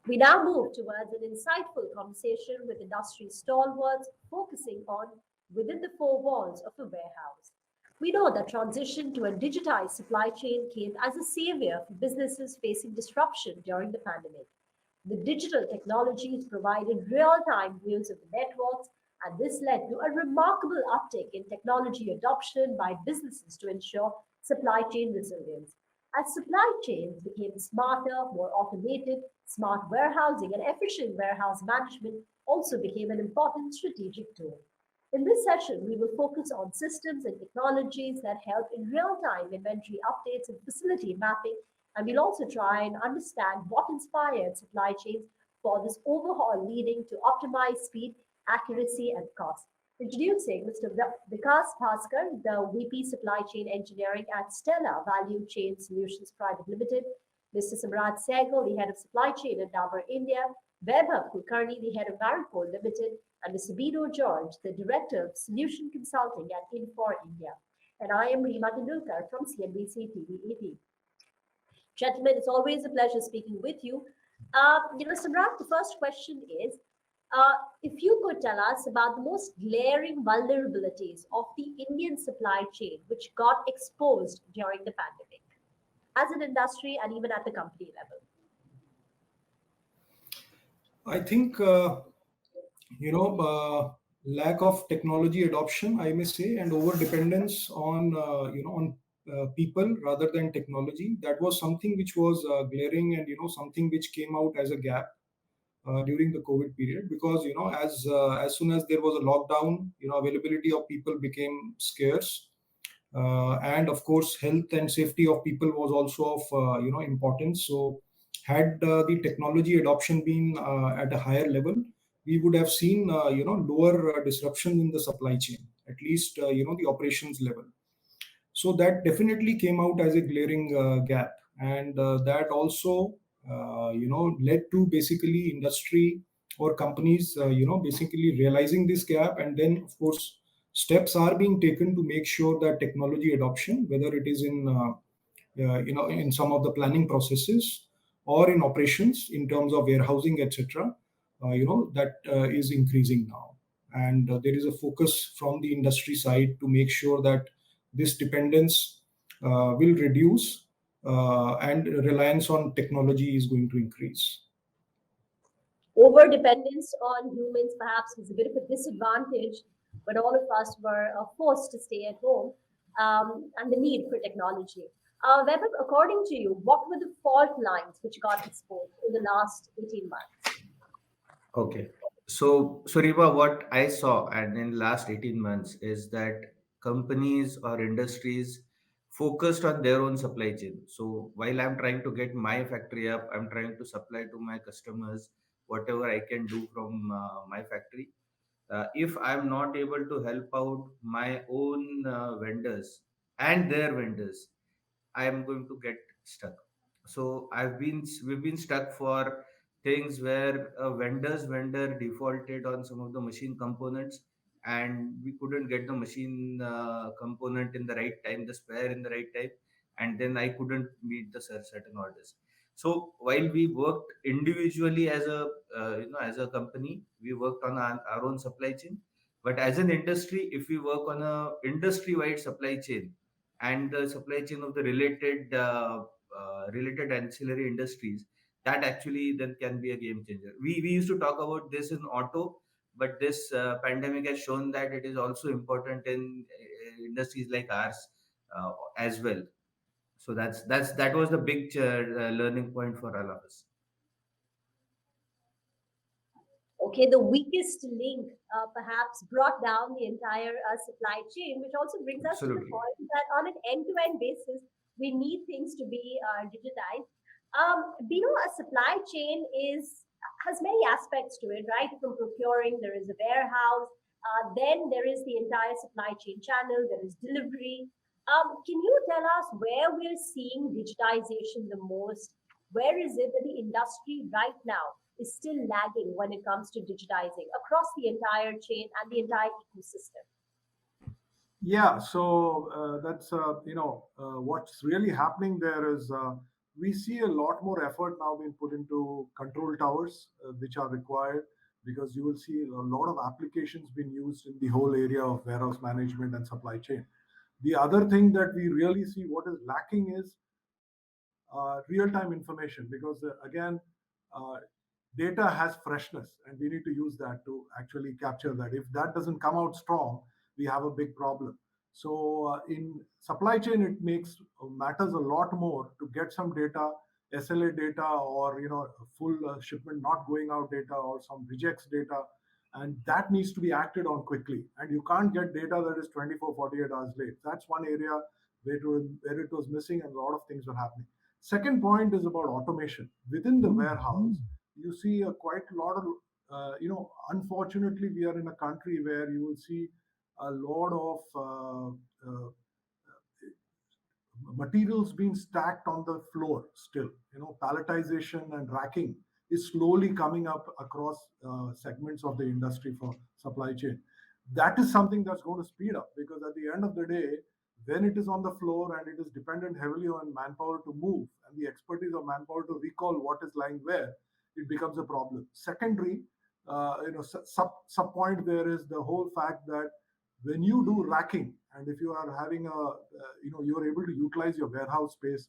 We now move towards an insightful conversation with industry stalwarts focusing on within the four walls of a warehouse. We know that transition to a digitized supply chain came as a savior for businesses facing disruption during the pandemic. The digital technologies provided real time views of the networks, and this led to a remarkable uptick in technology adoption by businesses to ensure supply chain resilience. As supply chains became smarter, more automated, smart warehousing and efficient warehouse management also became an important strategic tool. In this session, we will focus on systems and technologies that help in real time inventory updates and facility mapping, and we'll also try and understand what inspired supply chains for this overhaul, leading to optimized speed, accuracy, and cost. Introducing Mr. Vikas Bhaskar, the VP Supply Chain Engineering at Stella Value Chain Solutions Private Limited, Mr. Samrat Sehgal, the Head of Supply Chain at Dabur India, Vaibhav Kulkarni, the Head of Marico Limited, and Mr. Bino George, the Director of Solution Consulting at Infor India. And I am Rima Tendulkar from CNBC TV 18. Gentlemen, it's always a pleasure speaking with you. Samrat, the first question is, if you could tell us about the most glaring vulnerabilities of the Indian supply chain which got exposed during the pandemic, as an industry and even at the company level. I think lack of technology adoption, I may say, and over dependence on people rather than technology. That was something which was glaring, and something which came out as a gap during the COVID period, because as soon as there was a lockdown, availability of people became scarce, and of course health and safety of people was also of importance. So had the technology adoption been at a higher level, we would have seen lower disruption in the supply chain, at least the operations level. So that definitely came out as a glaring gap, and that also led to basically industry or companies basically realizing this gap, and then of course steps are being taken to make sure that technology adoption, whether it is in in some of the planning processes or in operations in terms of warehousing, etc., that is increasing now. And there is a focus from the industry side to make sure that this dependence will reduce, and reliance on technology is going to increase. Over dependence on humans perhaps was a bit of a disadvantage when all of us were forced to stay at home, and the need for technology. Vaibhav, according to you, what were the fault lines which got exposed in the last 18 months? Okay. So Riva, what I saw and in last 18 months is that companies or industries focused on their own supply chain. So while I'm trying to get my factory up, I'm trying to supply to my customers whatever I can do from my factory. If I'm not able to help out my own vendors and their vendors, I am going to get stuck. So we've been stuck for things where a vendor's vendor defaulted on some of the machine components, and we couldn't get the machine component in the right time, the spare in the right time, and then I couldn't meet the certain orders. So while we worked individually as a as a company, we worked on our own supply chain. But as an industry, if we work on a industry-wide supply chain and the supply chain of the related ancillary industries, that actually then can be a game changer. We used to talk about this in auto, but this pandemic has shown that it is also important in industries like ours as well. So that was the big learning point for all of us. Okay, the weakest link perhaps brought down the entire supply chain, which also brings us to the Absolutely. point that on an end-to-end basis, we need things to be digitized. A supply chain has many aspects to it, right? From procuring, there is a warehouse, then there is the entire supply chain channel, there is delivery. Can you tell us where we're seeing digitization the most? Where is it that the industry right now is still lagging when it comes to digitizing across the entire chain and the entire ecosystem? Yeah, so that's what's really happening there is we see a lot more effort now being put into control towers, which are required, because you will see a lot of applications being used in the whole area of warehouse management and supply chain. The other thing that we really see what is lacking is real-time information, because again, uh, data has freshness, and we need to use that to actually capture that. If that doesn't come out strong, we have a big problem. So in supply chain, it makes matters a lot more to get some data, SLA data, or full shipment not going out data, or some rejects data, and that needs to be acted on quickly. And you can't get data that is 24, 48 hours late. That's one area where it was missing, and a lot of things were happening. Second point is about automation within the warehouse. You see quite a lot of, unfortunately, we are in a country where you will see a lot of materials being stacked on the floor still. Palletization and racking is slowly coming up across segments of the industry for supply chain. That is something that's going to speed up, because at the end of the day, when it is on the floor and it is dependent heavily on manpower to move and the expertise of manpower to recall what is lying where, it becomes a problem. Secondary, sub point there is the whole fact that when you do racking, and if you are having you are able to utilize your warehouse space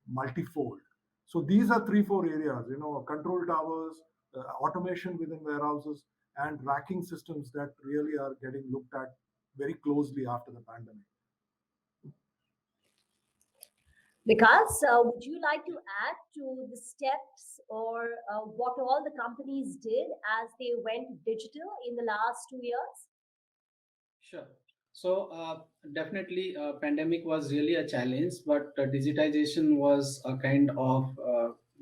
multifold. So these are 3 4 areas, control towers, automation within warehouses, and racking systems that really are getting looked at very closely after the pandemic. Because would you like to add to the steps or what all the companies did as they went digital in the last 2 years? Sure. So definitely, pandemic was really a challenge, but digitization was a kind of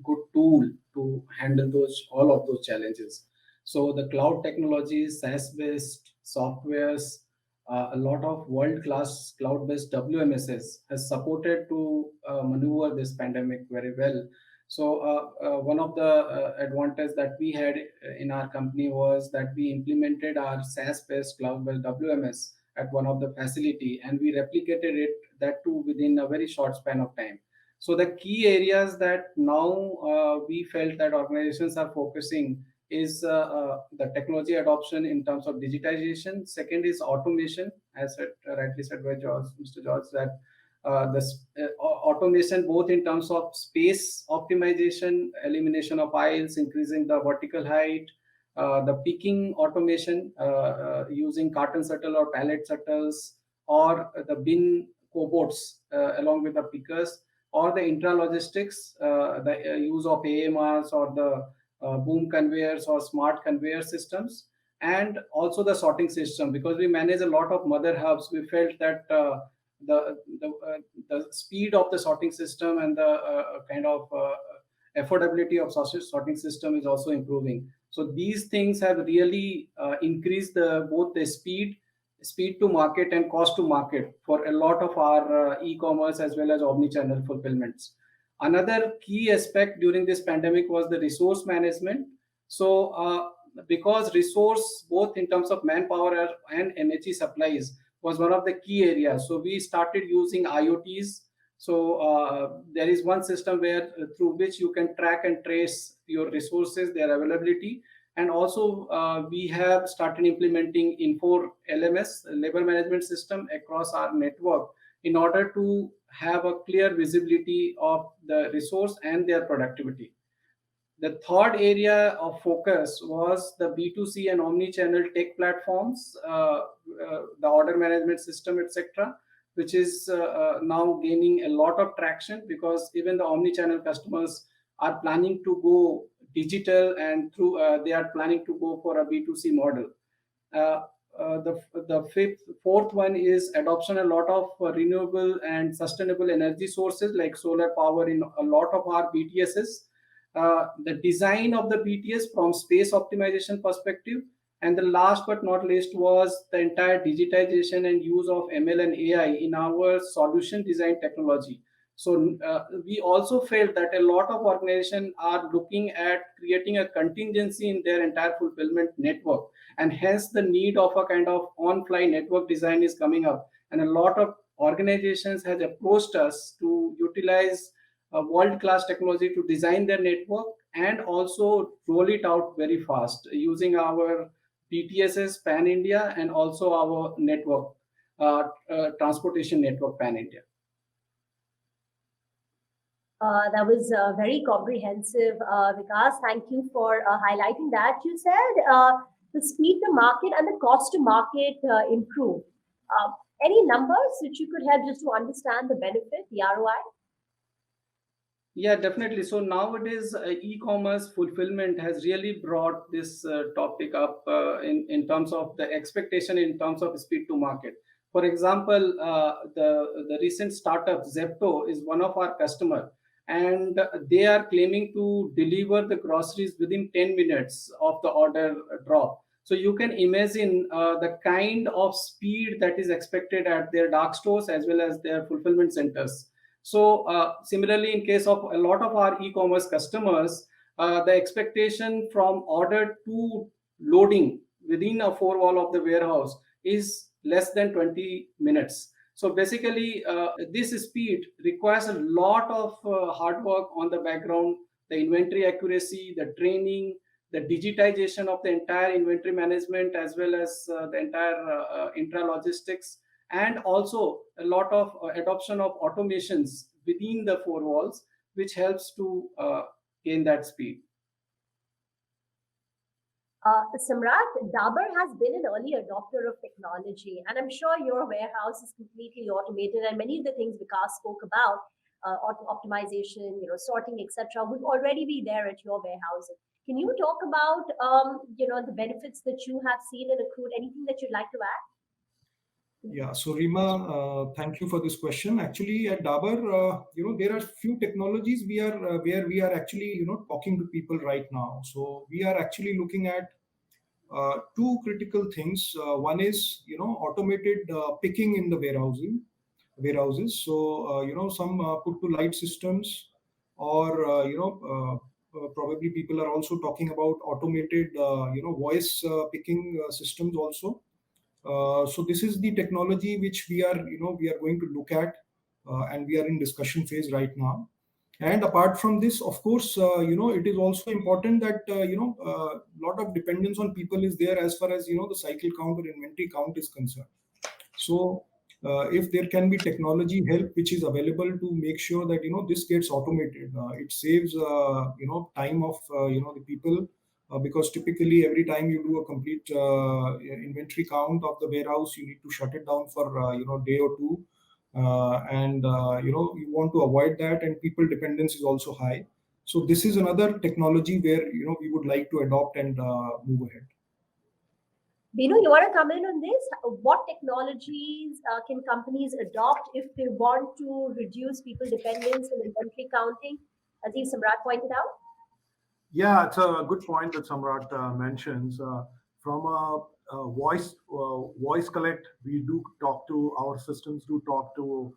good tool to handle all of those challenges. So the cloud technologies, SaaS-based softwares, a lot of world-class cloud-based WMSs has supported to maneuver this pandemic very well. So one of the advantage that we had in our company was that we implemented our SaaS-based cloud-based WMS at one of the facility, and we replicated it that too within a very short span of time. So the key areas that now we felt that organizations are focusing is the technology adoption in terms of digitization. Second is automation, as rightly said by Mr. George, that automation both in terms of space optimization, elimination of aisles, increasing the vertical height, the picking automation using carton shuttle or pallet shuttles, or the bin cobots along with the pickers, or the intralogistics, the use of AMRs or the boom conveyors or smart conveyor systems, and also the sorting system. Because we manage a lot of mother hubs, we felt that the speed of the sorting system and the kind of affordability of sorting system is also improving. So these things have really increased both the speed to market and cost to market for a lot of our e-commerce as well as omni-channel fulfillments. Another key aspect during this pandemic was the resource management. So because resource both in terms of manpower and energy supplies was one of the key areas, so we started using IoTs. So there is one system where through which you can track and trace your resources, their availability. And also we have started implementing Infor LMS, labor management system, across our network in order to have a clear visibility of the resource and their productivity. The third area of focus was the B2C and omni-channel tech platforms, the order management system, etc., which is now gaining a lot of traction, because even the omni-channel customers are planning to go digital, and through they are planning to go for a B2C model. The fourth one is adoption a lot of renewable and sustainable energy sources like solar power in a lot of our BTSs. The design of the BTS from space optimization perspective, and the last but not least was the entire digitization and use of ML and AI in our solution design technology. So we also felt that a lot of organizations are looking at creating a contingency in their entire fulfillment network, and hence the need of a kind of on-fly network design is coming up. And a lot of organizations has approached us to utilize world-class technology to design their network and also roll it out very fast using our PTSS Pan India and also our network, transportation network Pan India. That was very comprehensive, Vikas. Thank you for highlighting that. You said the speed to market and the cost to market improve. Any numbers which you could help just to understand the benefit, the ROI? Yeah, definitely. So nowadays, e-commerce fulfillment has really brought this topic up in terms of the expectation in terms of speed to market. For example, the recent startup Zepto is one of our customer, and they are claiming to deliver the groceries within 10 minutes of the order drop. So you can imagine the kind of speed that is expected at their dark stores as well as their fulfillment centers. So similarly, in case of a lot of our e-commerce customers, the expectation from order to loading within a four wall of the warehouse is less than 20 minutes. So basically, this speed requires a lot of hard work on the background, the inventory accuracy, the training, the digitization of the entire inventory management, as well as the entire intra-logistics, and also a lot of adoption of automations within the four walls, which helps to gain that speed. Samrat, Dabur has been an early adopter of technology, and I'm sure your warehouse is completely automated, and many of the things Vikas spoke about, optimization, sorting, etc., would already be there at your warehouse. Can you talk about, the benefits that you have seen and accrued? Anything that you'd like to add? Yeah, so Rima, thank you for this question. Actually, at Dabur, there are few technologies where we are actually, talking to people right now. So we are actually looking at two critical things. One is, automated picking in the warehouses. So, some put to light systems, or probably people are also talking about automated, voice picking systems also. So this is the technology which we are going to look at, and we are in discussion phase right now. And apart from this, of course, it is also important that lot of dependence on people is there as far as the cycle count or inventory count is concerned. So if there can be technology help which is available to make sure that this gets automated, it saves time of the people, because typically every time you do a complete inventory count of the warehouse, you need to shut it down for day or two, and you want to avoid that, and people dependence is also high. So this is another technology where we would like to adopt and move ahead. Binu, you want to come in on this? What technologies can companies adopt if they want to reduce people dependence on inventory counting, as Samrat pointed out? Yeah, it's a good point that Samrat mentions. From a voice collect, we do talk to our systems, do talk to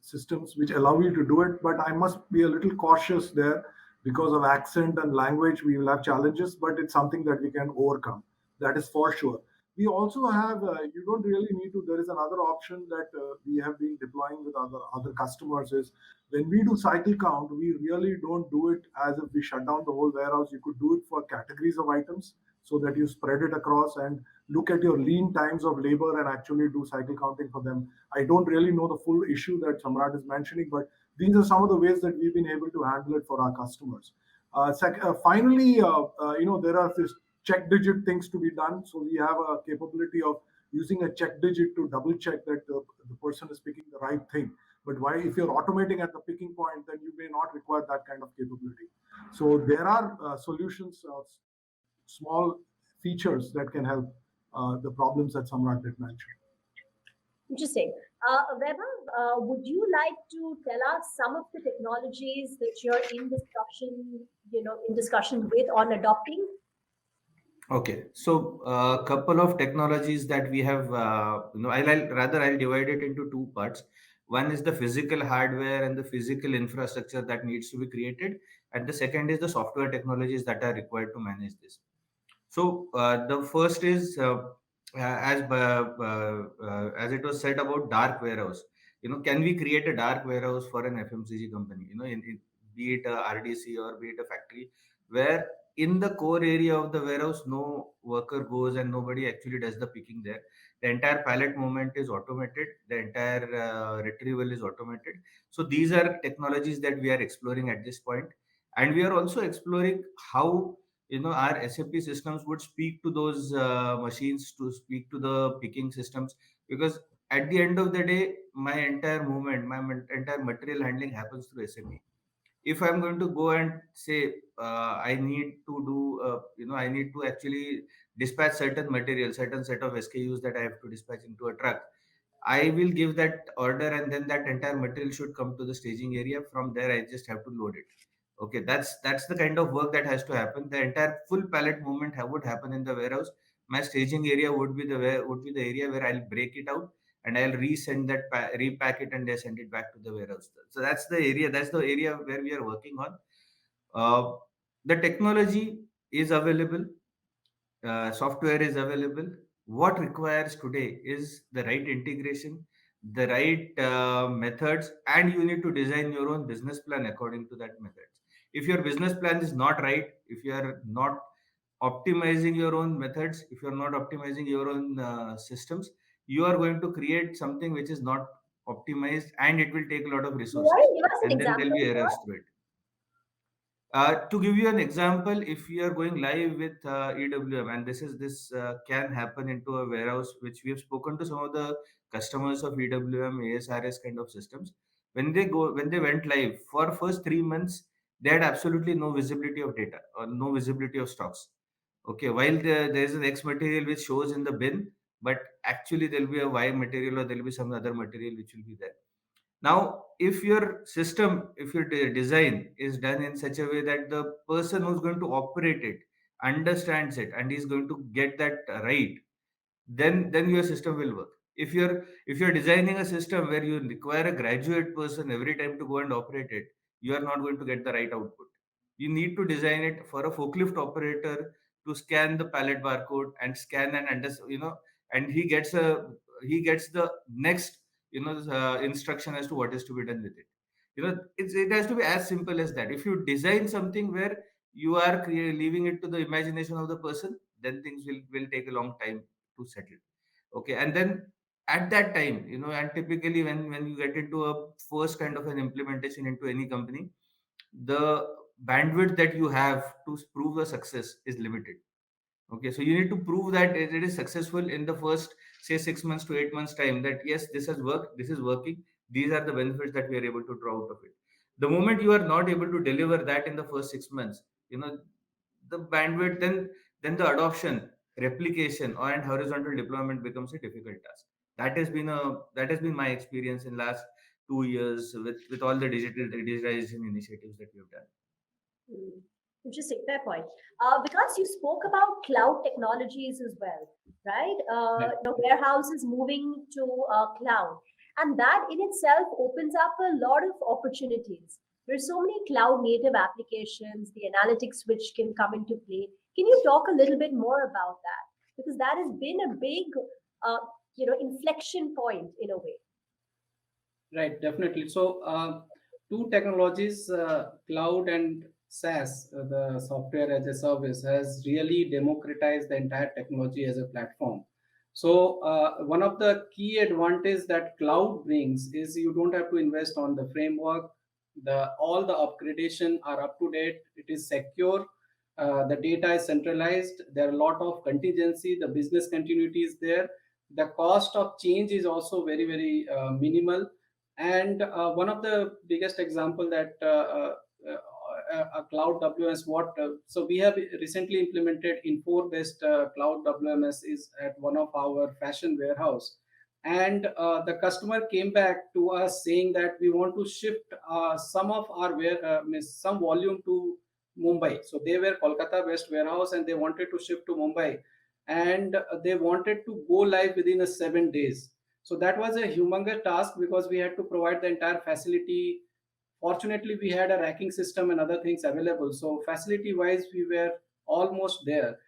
systems which allow you to do it. But I must be a little cautious there because of accent and language. We will have challenges, but it's something that we can overcome. That is for sure. We also have, you don't really need to, there is another option that we have been deploying with other customers is when we do cycle count, we really don't do it as if we shut down the whole warehouse. You could do it for categories of items so that you spread it across and look at your lean times of labor and actually do cycle counting for them. I don't really know the full issue that Samrat is mentioning, but these are some of the ways that we've been able to handle it for our customers. Finally, there are these check digit things to be done. So we have a capability of using a check digit to double check that the person is picking the right thing. But why, if you're automating at the picking point, then you may not require that kind of capability. So there are solutions, small features that can help the problems that Samrat did mention. Interesting. Vaibhav, would you like to tell us some of the technologies that you're in discussion with on adopting? Okay, so a couple of technologies that we have, I'll divide it into two parts. One is the physical hardware and the physical infrastructure that needs to be created, and the second is the software technologies that are required to manage this. So the first is as it was said about dark warehouse. can we create a dark warehouse for an FMCG company, be it a RDC or be it a factory, where in the core area of the warehouse, no worker goes and nobody actually does the picking there. The entire pallet movement is automated. The entire retrieval is automated. So these are technologies that we are exploring at this point, and we are also exploring how our SAP systems would speak to those machines, to speak to the picking systems, because at the end of the day, my entire movement, entire material handling happens through SAP. If I'm going to go and say I need to do, I need to actually dispatch certain material, certain set of SKUs that I have to dispatch into a truck, I will give that order, and then that entire material should come to the staging area. From there, I just have to load it. Okay, that's the kind of work that has to happen. The entire full pallet movement would happen in the warehouse. My staging area would be the area where I'll break it out and I'll resend that repack it and then send it back to the warehouse. So that's the area. That's the area where we are working on. The technology is available, software is available. What requires today is the right integration, the right methods, and you need to design your own business plan according to that methods. If your business plan is not right, if you are not optimizing your own methods, if you are not optimizing your own systems, you are going to create something which is not optimized, and it will take a lot of You want resources, to give us an and then there'll example, be sir? errors to it. To give you an example, if you are going live with EWM, and this can happen into a warehouse, which we have spoken to some of the customers of EWM, ASRS kind of systems. When they went live for first 3 months, they had absolutely no visibility of data or no visibility of stocks. Okay, while there is an X material which shows in the bin, but actually there will be a Y material or there will be some other material which will be there. Now, if your system, if your design is done in such a way that the person who's going to operate it understands it and is going to get that right, then your system will work. If you're designing a system where you require a graduate person every time to go and operate it, you are not going to get the right output. You need to design it for a forklift operator to scan the pallet barcode and scan and and he gets the next instruction as to what is to be done with it. It has to be as simple as that. If you design something where you are leaving it to the imagination of the person, then things will take a long time to settle. Okay, and then at that time, and typically when you get into a first kind of an implementation into any company, the bandwidth that you have to prove a success is limited. Okay, so you need to prove that it is successful in the first, say, 6 months to 8 months time, that yes, this has worked, this is working, these are the benefits that we are able to draw out of it. The moment you are not able to deliver that in the first 6 months, the bandwidth, then the adoption, replication, and horizontal deployment becomes a difficult task. That has been my experience in last 2 years with all the digitalization initiatives that we have done. Hmm. Interesting, fair point. Because you spoke about cloud technologies as well, right? Right. Warehouses moving to cloud, and that in itself opens up a lot of opportunities. There's so many cloud native applications, the analytics which can come into play. Can you talk a little bit more about that? Because that has been a big, uh, inflection point in a way. Right, definitely. So, two technologies, cloud and SaaS, the software as a service, has really democratized the entire technology as a platform. So, one of the key advantage that cloud brings is you don't have to invest on the framework. All the upgradation are up to date. It is secure. The data is centralized. There are a lot of contingency. The business continuity is there. The cost of change is also very, very minimal. And one of the biggest example that a cloud WMS, so we have recently implemented Infor based cloud WMS is at one of our fashion warehouse, and the customer came back to us saying that we want to shift some of our some volume to Mumbai. So they were Kolkata based warehouse and they wanted to shift to Mumbai, and they wanted to go live within 7 days. So that was a humongous task because we had to provide the entire facility. Fortunately, we had a racking system and other things available. So facility wise, we were almost there.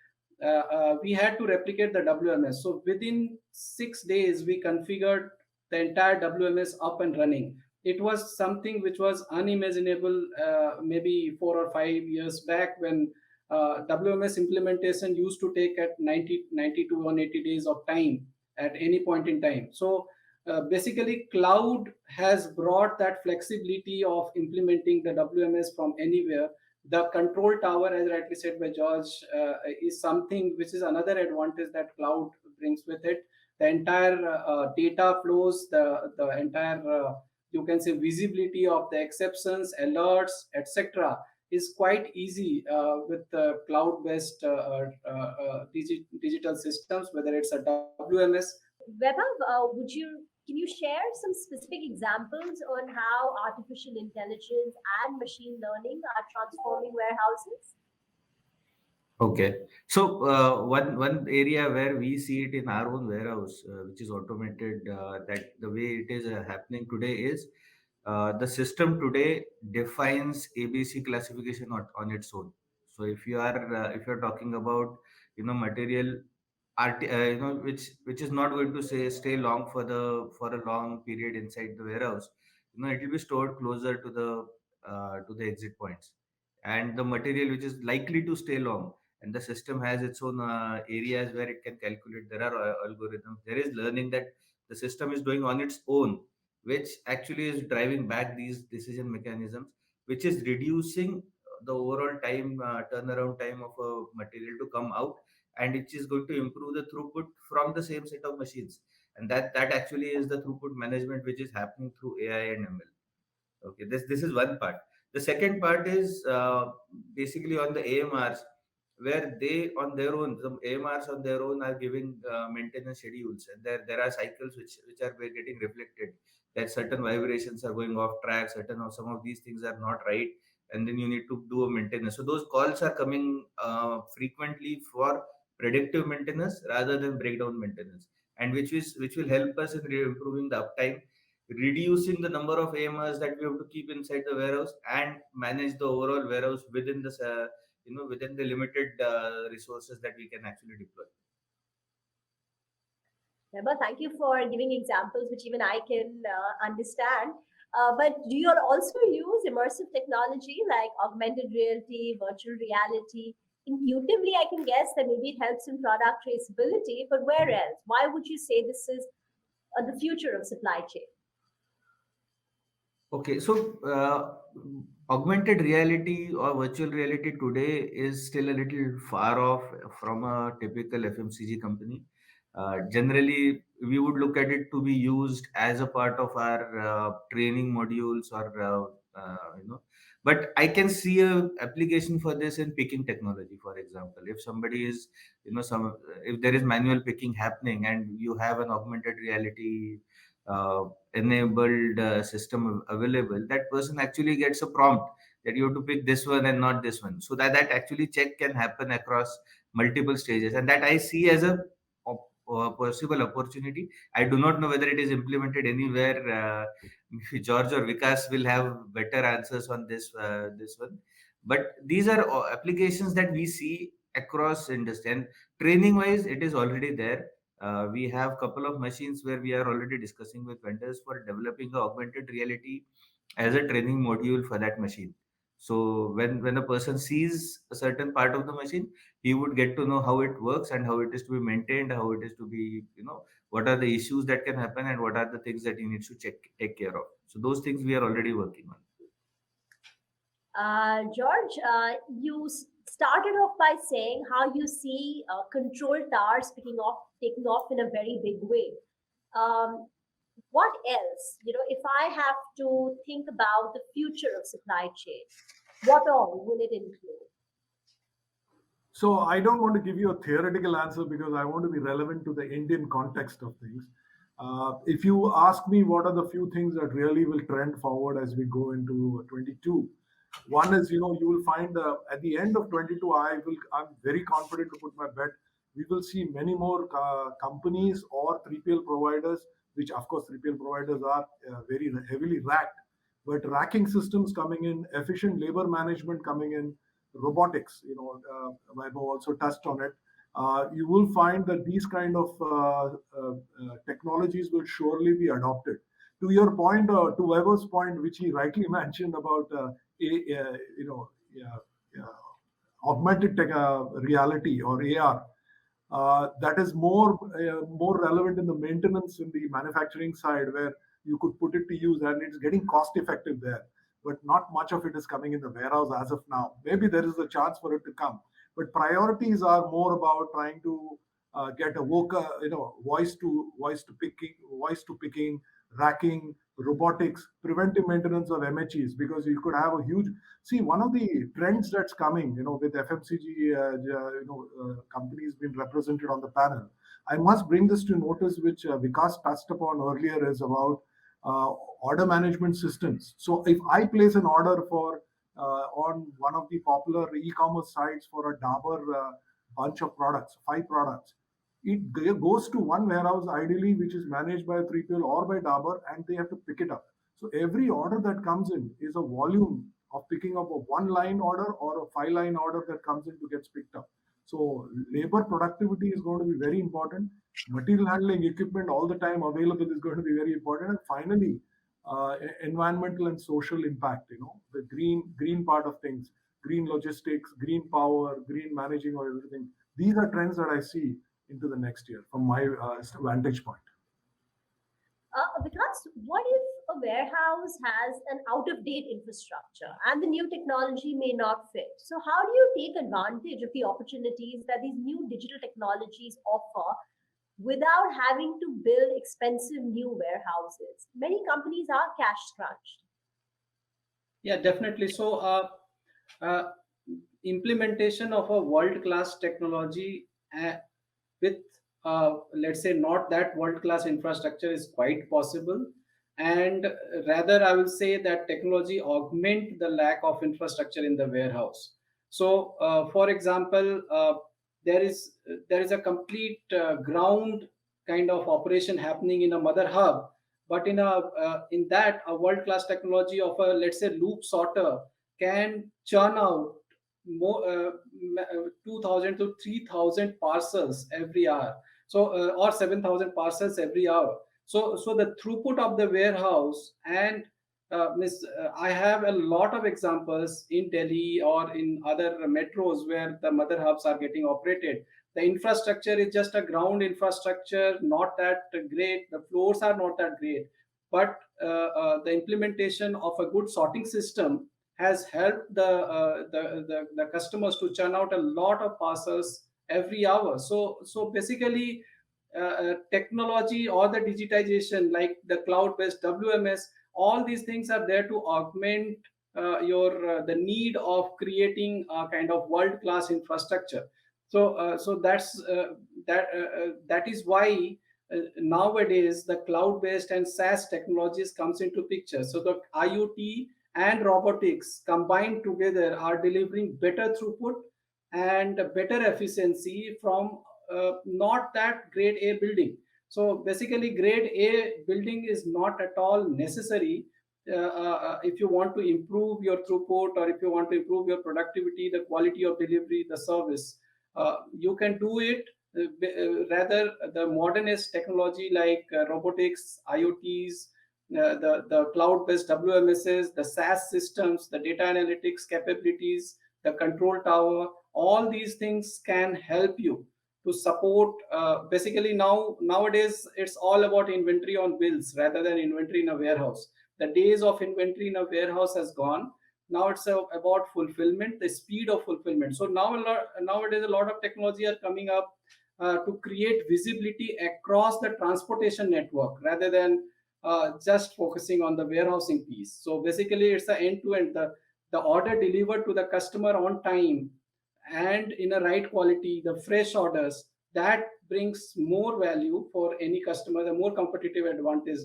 We had to replicate the WMS. So within 6 days, we configured the entire WMS up and running. It was something which was unimaginable maybe 4 or 5 years back, when WMS implementation used to take at 90 to 180 days of time at any point in time. So basically, cloud has brought that flexibility of implementing the WMS from anywhere. The control tower, as rightly said by George, is something which is another advantage that cloud brings with it. The entire data flows, the entire you can say visibility of the exceptions, alerts, etc., is quite easy with the cloud-based digital systems, whether it's a WMS. Vaibhav, can you share some specific examples on how artificial intelligence and machine learning are transforming warehouses? Okay. So one area where we see it in our own warehouse, which is automated, that the way it is happening today is the system today defines ABC classification on its own. So if you're talking about material which is not going to stay long for a long period inside the warehouse, it will be stored closer to the exit points, and the material which is likely to stay long, and the system has its own areas where it can calculate. There are algorithms, there is learning that the system is doing on its own, which actually is driving back these decision mechanisms, which is reducing the overall time turnaround time of a material to come out, and it is going to improve the throughput from the same set of machines. And that actually is the throughput management which is happening through AI and ML. Okay, this is one part. The second part is basically on the AMRs, where they on their own, the AMRs on their own are giving maintenance schedules, and there are cycles which are getting reflected, that certain vibrations are going off track, some of these things are not right, and then you need to do a maintenance. So those calls are coming frequently for predictive maintenance rather than breakdown maintenance, and which will help us in improving the uptime, reducing the number of AMRs that we have to keep inside the warehouse, and manage the overall warehouse within within the limited resources that we can actually deploy. Vaibhav, thank you for giving examples which even I can understand. But do you also use immersive technology like augmented reality, virtual reality? Intuitively, I can guess that maybe it helps in product traceability, but where else? Why would you say this is the future of supply chain? Okay, so augmented reality or virtual reality today is still a little far off from a typical FMCG company. Generally, we would look at it to be used as a part of our training modules, or but I can see a application for this in picking technology. For example, if somebody is, if there is manual picking happening and you have an augmented reality enabled system available, that person actually gets a prompt that you have to pick this one and not this one, so that actually check can happen across multiple stages, and that I see as a possible opportunity. I do not know whether it is implemented anywhere. George or Vikas will have better answers on this one, but these are applications that we see across industry, and training wise it is already there. We have couple of machines where we are already discussing with vendors for developing the augmented reality as a training module for that machine. So when a person sees a certain part of the machine, he would get to know how it works and how it is to be maintained, how it is to be, what are the issues that can happen and what are the things that he needs to take care of. So those things we are already working on. George, you started off by saying how you see control towers taking off in a very big way. What else? If I have to think about the future of supply chain, what all will it include? So I don't want to give you a theoretical answer because I want to be relevant to the Indian context of things. If you ask me what are the few things that really will trend forward as we go into 22, one is, you will find at the end of 22, I'm very confident to put my bet, we will see many more companies or 3PL providers, which of course 3PL providers are very heavily racked, but racking systems coming in, efficient labor management coming in, robotics, Vaibhav also touched on it. you will find that these kind of technologies will surely be adopted. To your point, to Weber's point, which he rightly mentioned about augmented reality or AR, that is more relevant in the maintenance in the manufacturing side, where you could put it to use and it's getting cost effective there. But not much of it is coming in the warehouse as of now. Maybe there is a chance for it to come, but priorities are more about trying to get a voice to picking, racking, robotics, preventive maintenance of MHEs, because you could have a huge. See, one of the trends that's coming, with FMCG, companies being represented on the panel, I must bring this to notice, which Vikas touched upon earlier, is about order management systems. So if I place an order for on one of the popular e-commerce sites for a Dabur bunch of products, 5 products, it goes to one warehouse ideally, which is managed by a 3PL or by Dabur, and they have to pick it up. So every order that comes in is a volume of picking up a 1-line order or a 5-line order that comes in to gets picked up. So labor productivity is going to be very important. Material handling equipment all the time available is going to be very important. And finally, environmental and social impact, the green part of things, green logistics, green power, green managing of everything. These are trends that I see into the next year from my vantage point. Because what if a warehouse has an out-of-date infrastructure and the new technology may not fit? So how do you take advantage of the opportunities that these new digital technologies offer without having to build expensive new warehouses? Many companies are cash scrunched. Yeah, definitely. So, implementation of a world-class technology with, let's say, not that world-class infrastructure is quite possible. And rather, I will say that technology augment the lack of infrastructure in the warehouse. So, for example, there is a complete ground kind of operation happening in a mother hub, but in that a world class technology of a, let's say, loop sorter can churn out more 2000 to 3000 parcels every hour, so or 7000 parcels every hour. So the throughput of the warehouse, and I have a lot of examples in Delhi or in other metros where the mother hubs are getting operated. The infrastructure is just a ground infrastructure, not that great. The floors are not that great, but the implementation of a good sorting system has helped the customers to churn out a lot of parcels every hour. So basically, technology or the digitization, like the cloud-based WMS, all these things are there to augment the need of creating a kind of world-class infrastructure. So that is why nowadays the cloud-based and SaaS technologies comes into picture. So the IoT and robotics combined together are delivering better throughput and better efficiency from not that grade A building. So basically, grade A building is not at all necessary if you want to improve your throughput, or if you want to improve your productivity, the quality of delivery, the service. You can do it. Rather, the modernist technology like robotics, IoTs, the cloud-based WMSs, the SaaS systems, the data analytics capabilities, the control tower, all these things can help you to support. Basically, nowadays it's all about inventory on wheels rather than inventory in a warehouse. The days of inventory in a warehouse has gone. Now it's about fulfillment, the speed of fulfillment. So nowadays a lot of technology are coming up to create visibility across the transportation network rather than just focusing on the warehousing piece. So basically, it's the end-to-end, the order delivered to the customer on time and in a right quality, the fresh orders, that brings more value for any customer, the more competitive advantage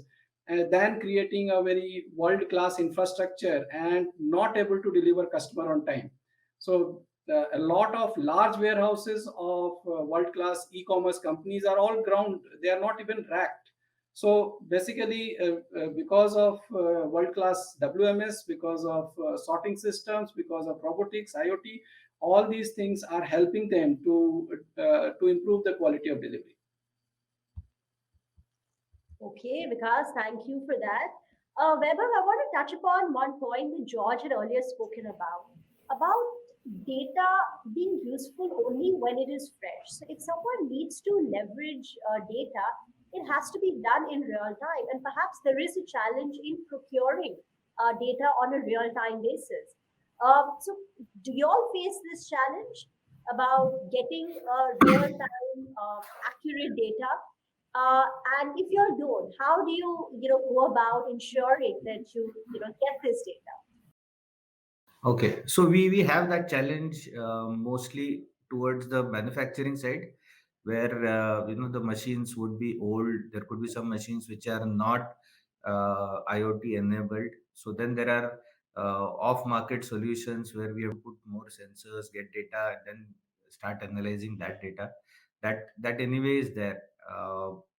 than creating a very world-class infrastructure and not able to deliver customer on time. So a lot of large warehouses of world-class e-commerce companies are all ground. They are not even racked. So basically, because of world-class WMS, because of sorting systems, because of robotics, IoT, all these things are helping them to improve the quality of delivery. Okay, Vikas, thank you for that. Weber, I want to touch upon one point that George had earlier spoken about data being useful only when it is fresh. So if someone needs to leverage data, it has to be done in real time. And perhaps there is a challenge in procuring data on a real time basis. So do you all face this challenge about getting real time accurate data? And if you don't, how do you go about ensuring that you get this data? Okay, so we have that challenge mostly towards the manufacturing side, where the machines would be old. There could be some machines which are not IoT enabled. So then there are off-market solutions where we have to put more sensors, get data, and then start analyzing that data. That anyway is there.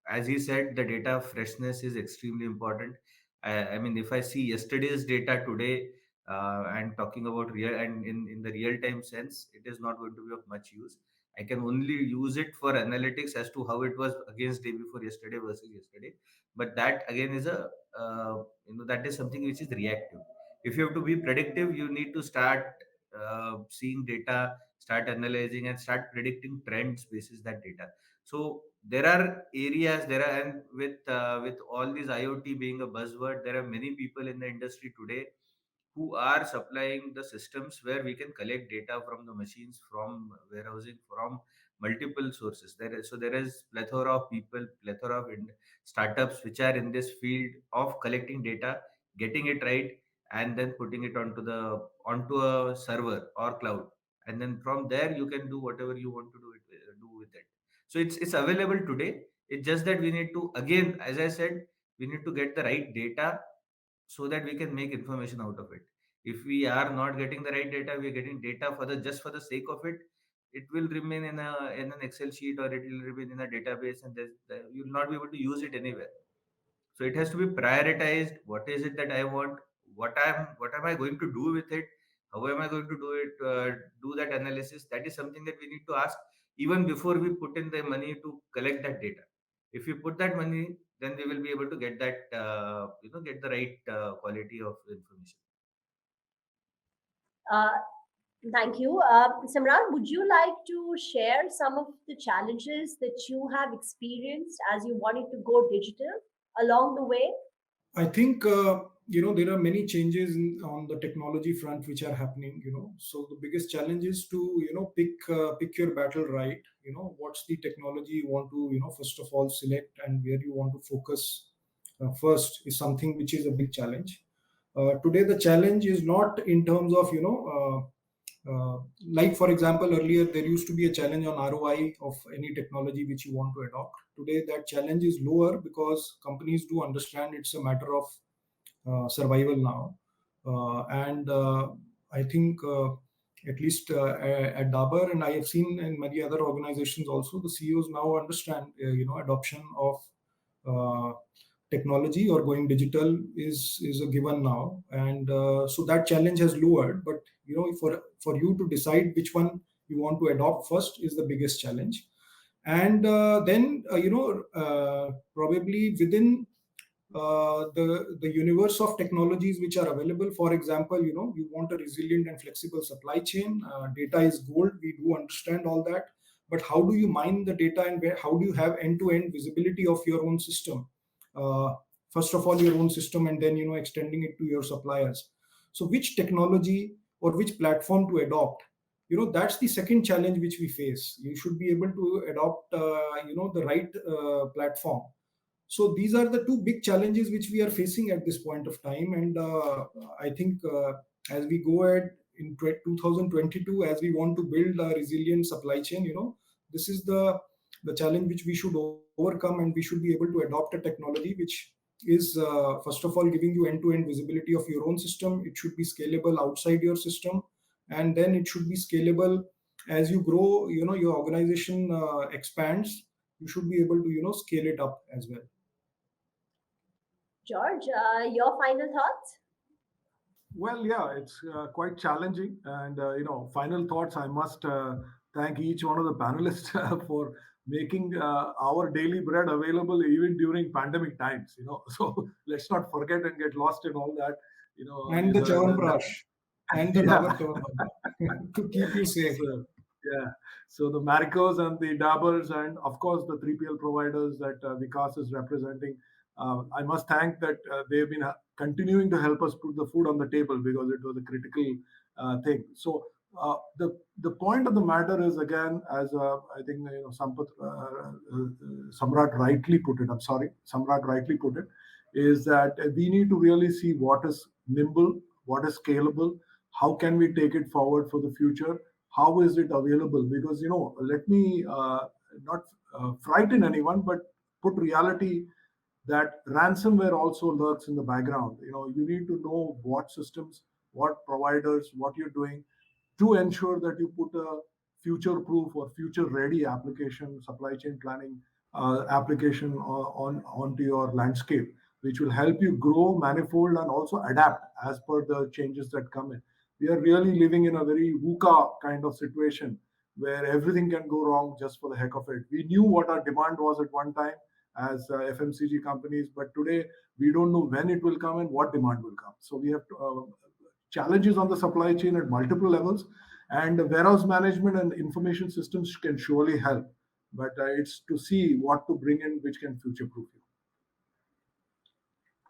As you said, the data freshness is extremely important. I mean, if I see yesterday's data today and talking about real and in the real time sense, it is not going to be of much use. I can only use it for analytics as to how it was against day before yesterday versus yesterday. But that again is a that is something which is reactive. If you have to be predictive, you need to start seeing data, start analyzing, and start predicting trends basis that data. So there are areas there are, and with all these IoT being a buzzword, there are many people in the industry today who are supplying the systems where we can collect data from the machines, from warehousing, from multiple sources. There is plethora of people, plethora of startups which are in this field of collecting data, getting it right, and then putting it onto a server or cloud, and then from there you can do whatever you want to do with it. So it's available today. It's just that we need to, again, as I said, we need to get the right data so that we can make information out of it. If we are not getting the right data, we are getting data for the just for the sake of it, it will remain in an Excel sheet, or it will remain in a database, and you will not be able to use it anywhere. So it has to be prioritized. What is it that I want? What am I going to do with it? How am I going to do it? Do that analysis. That is something that we need to ask even before we put in the money to collect that data. If we put that money, then we will be able to get that get the right quality of information. Uh, Thank you. Samran, would you like to share some of the challenges that you have experienced as you wanted to go digital along the way? I think there are many changes on the technology front which are happening. So the biggest challenge is to pick your battle right. What's the technology you want to first of all select, and where you want to focus first is something which is a big challenge. Today the challenge is not in terms of like for example, earlier there used to be a challenge on ROI of any technology which you want to adopt. Today that challenge is lower because companies do understand it's a matter of survival now. And I think at least at Dabur, and I have seen in many other organizations also, the CEOs now understand adoption of uh, technology or going digital is a given now, and so that challenge has lowered. But for you to decide which one you want to adopt first is the biggest challenge. And then probably within the universe of technologies which are available. For example, you want a resilient and flexible supply chain. Data is gold. We do understand all that, but how do you mine the data, and how do you have end-to-end visibility of your own system? Uh, First of all, your own system, and then extending it to your suppliers. So, which technology or which platform to adopt? That's the second challenge which we face. You should be able to adopt the right platform. So these are the two big challenges which we are facing at this point of time. And I think as we go ahead in 2022, as we want to build a resilient supply chain, this is the challenge which we should overcome, and we should be able to adopt a technology which is first of all giving you end-to-end visibility of your own system. It should be scalable outside your system, and then it should be scalable as you grow. Your organization expands. You should be able to scale it up as well. George, your final thoughts? Well, yeah, it's quite challenging. And, final thoughts, I must thank each one of the panelists for making our daily bread available even during pandemic times, So let's not forget and get lost in all that, And the the Chawanprash and the yeah. Dabur Chawan to keep you safe. So, yeah. So the Maricos and the Dabbers and of course the 3PL providers that Vikas is representing. I must thank that they've been continuing to help us put the food on the table because it was a critical thing. So the point of the matter is again, as I think Samrat rightly put it. I'm sorry, Samrat rightly put it, is that we need to really see what is nimble, what is scalable, how can we take it forward for the future, how is it available, because let me not frighten anyone, but put reality that ransomware also lurks in the background. You need to know what systems, what providers, what you're doing to ensure that you put a future proof or future ready application, supply chain planning application onto your landscape, which will help you grow manifold and also adapt as per the changes that come in. We are really living in a very VUCA kind of situation where everything can go wrong just for the heck of it. We knew what our demand was at one time as FMCG companies, but today we don't know when it will come and what demand will come. So we have to, challenges on the supply chain at multiple levels, and warehouse management and information systems can surely help. But it's to see what to bring in which can future proof you.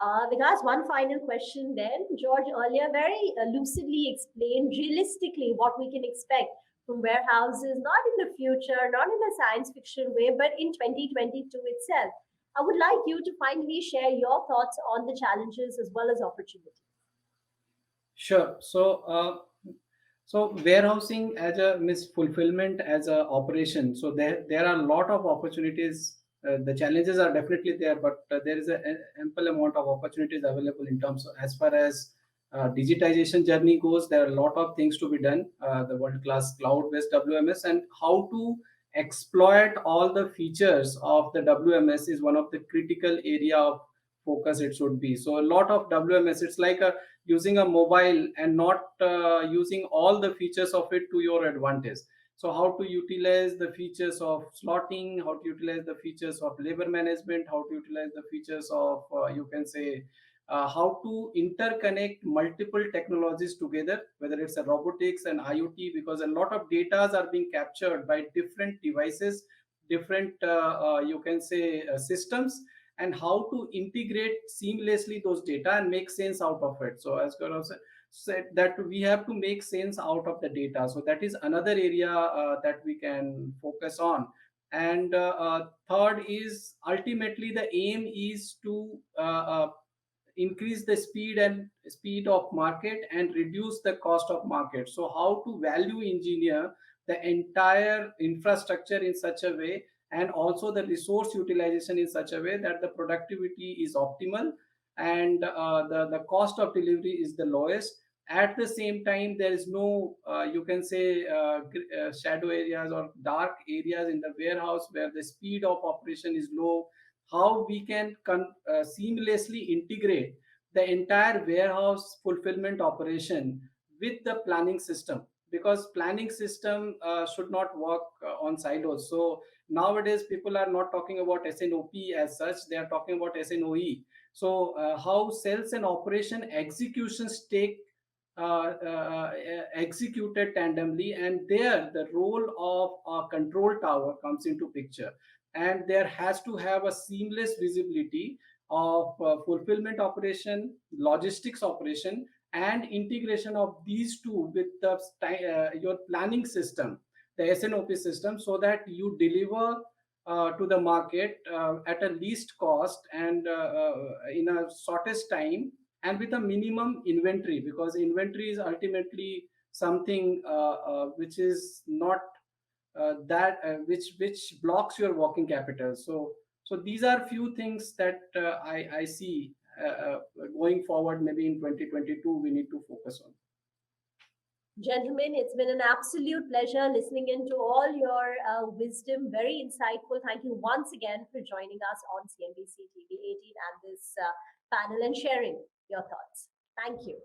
Vikas, one final question then. George earlier very lucidly explained realistically what we can expect from warehouses, not in the future, not in a science fiction way, but in 2022 itself. I would like you to finally share your thoughts on the challenges as well as opportunities. Sure. So warehousing as a fulfillment as a operation. So there are a lot of opportunities. The challenges are definitely there, but there is an ample amount of opportunities available in terms of as far as digitization journey goes. There are a lot of things to be done. The world-class cloud-based WMS and how to exploit all the features of the WMS is one of the critical area of focus it should be. So a lot of WMS, it's like using a mobile and not using all the features of it to your advantage. So how to utilize the features of slotting, how to utilize the features of labor management, how to utilize the features of you can say how to interconnect multiple technologies together, whether it's a robotics and IoT, because a lot of data are being captured by different devices, different you can say systems, and how to integrate seamlessly those data and make sense out of it. So as Gaurav said that we have to make sense out of the data. So that is another area that we can focus on. And third is ultimately the aim is to increase the speed of market and reduce the cost of market. So how to value engineer the entire infrastructure in such a way, and also the resource utilization in such a way that the productivity is optimal and the cost of delivery is the lowest. At the same time, there is no you can say shadow areas or dark areas in the warehouse where the speed of operation is low. How we can seamlessly integrate the entire warehouse fulfillment operation with the planning system, because planning system should not work on silos. So nowadays people are not talking about SNOP as such, they are talking about SNOE. So how sales and operation executions take executed tandemly, and there the role of a control tower comes into picture, and there has to have a seamless visibility of fulfillment operation, logistics operation, and integration of these two with the your planning system, the SNOP system, so that you deliver to the market at a least cost and in a shortest time and with a minimum inventory, because inventory is ultimately something which is not which blocks your working capital. So these are few things that I see going forward. Maybe in 2022 we need to focus on. Gentlemen, it's been an absolute pleasure listening into all your wisdom. Very insightful. Thank you once again for joining us on CNBC TV 18 and this panel and sharing your thoughts. Thank you.